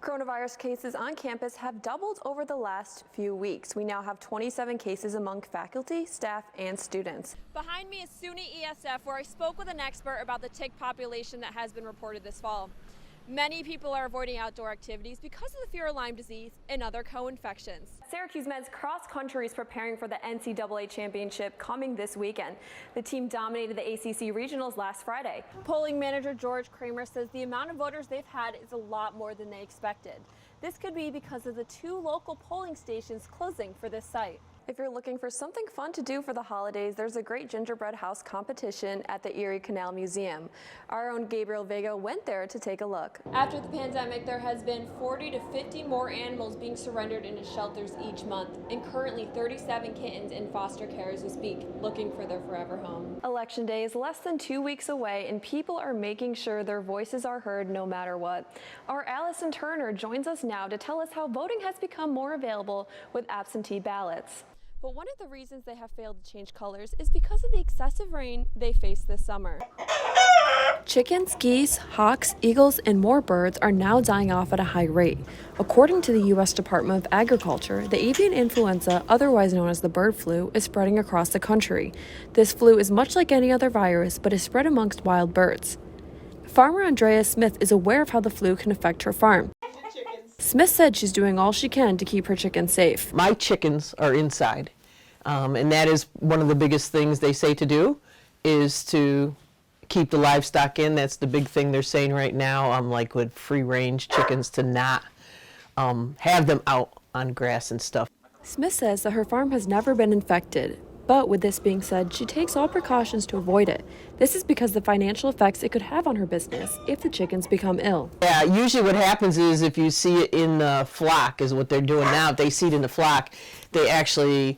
Coronavirus cases on campus have doubled over the last few weeks. We now have 27 cases among faculty, staff, and students. Behind me is SUNY ESF, where I spoke with an expert about the tick population that has been reported this fall. Many people are avoiding outdoor activities because of the fear of Lyme disease and other co-infections. Syracuse men's cross country is preparing for the NCAA championship coming this weekend. The team dominated the ACC regionals last Friday. Polling manager George Kramer says the amount of voters they've had is a lot more than they expected. This could be because of the 2 local polling stations closing for this site. If you're looking for something fun to do for the holidays, there's a great gingerbread house competition at the Erie Canal Museum. Our own Gabriel Vega went there to take a look. After the pandemic, there has been 40 to 50 more animals being surrendered into shelters each month, and currently 37 kittens in foster care as we speak, looking for their forever home. Election day is less than 2 weeks away, and people are making sure their voices are heard no matter what. Our Allison Turner joins us now to tell us how voting has become more available with absentee ballots. But one of the reasons they have failed to change colors is because of the excessive rain they faced this summer. Chickens, geese, hawks, eagles, and more birds are now dying off at a high rate. According to the U.S. Department of Agriculture, the avian influenza, otherwise known as the bird flu, is spreading across the country. This flu is much like any other virus, but is spread amongst wild birds. Farmer Andrea Smith is aware of how the flu can affect her farm. Smith said she's doing all she can to keep her chickens safe. My chickens are inside, and that is one of the biggest things they say to do, is to keep the livestock in. That's the big thing they're saying right now, like with free-range chickens, to not have them out on grass and stuff. Smith says that her farm has never been infected. But with this being said, she takes all precautions to avoid it. This is because the financial effects it could have on her business if the chickens become ill. Yeah, usually what happens is if you see it in the flock, is what they're doing now. If they see it in the flock, they actually,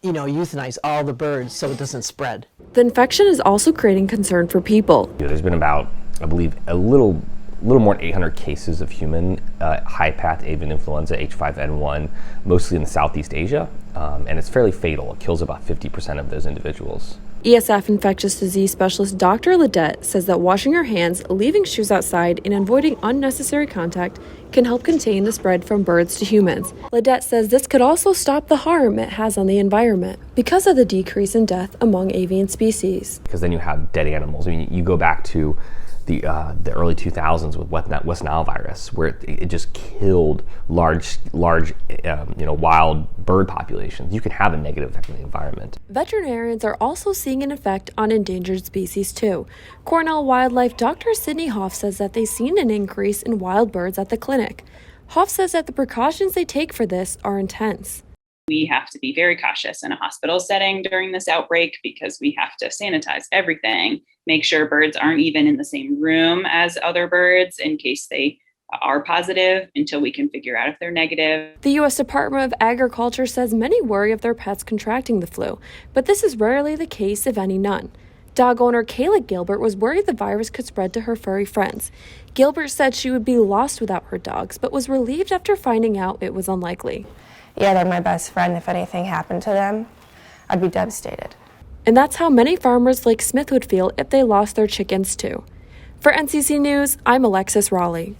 euthanize all the birds so it doesn't spread. The infection is also creating concern for people. There's been about, I believe, a little more than 800 cases of human high-path avian influenza H5N1, mostly in Southeast Asia, and it's fairly fatal. It kills about 50% of those individuals. ESF infectious disease specialist Dr. Ledette says that washing your hands, leaving shoes outside, and avoiding unnecessary contact can help contain the spread from birds to humans. Ledette says this could also stop the harm it has on the environment because of the decrease in death among avian species. Because then you have dead animals. I mean, you go back to the early 2000s with West Nile virus, where it just killed large wild bird populations. You can have a negative effect on the environment. Veterinarians are also seeing an effect on endangered species too. Cornell Wildlife Dr. Sydney Hoff says that they've seen an increase in wild birds at the clinic. Hoff says that the precautions they take for this are intense. We have to be very cautious in a hospital setting during this outbreak because we have to sanitize everything, make sure birds aren't even in the same room as other birds in case they are positive until we can figure out if they're negative. The U.S. Department of Agriculture says many worry of their pets contracting the flu, but this is rarely the case, if any none. Dog owner Kayla Gilbert was worried the virus could spread to her furry friends. Gilbert said she would be lost without her dogs, but was relieved after finding out it was unlikely. Yeah, they're my best friend. If anything happened to them, I'd be devastated. And that's how many farmers like Smith would feel if they lost their chickens too. For NCC News, I'm Alexis Raleigh.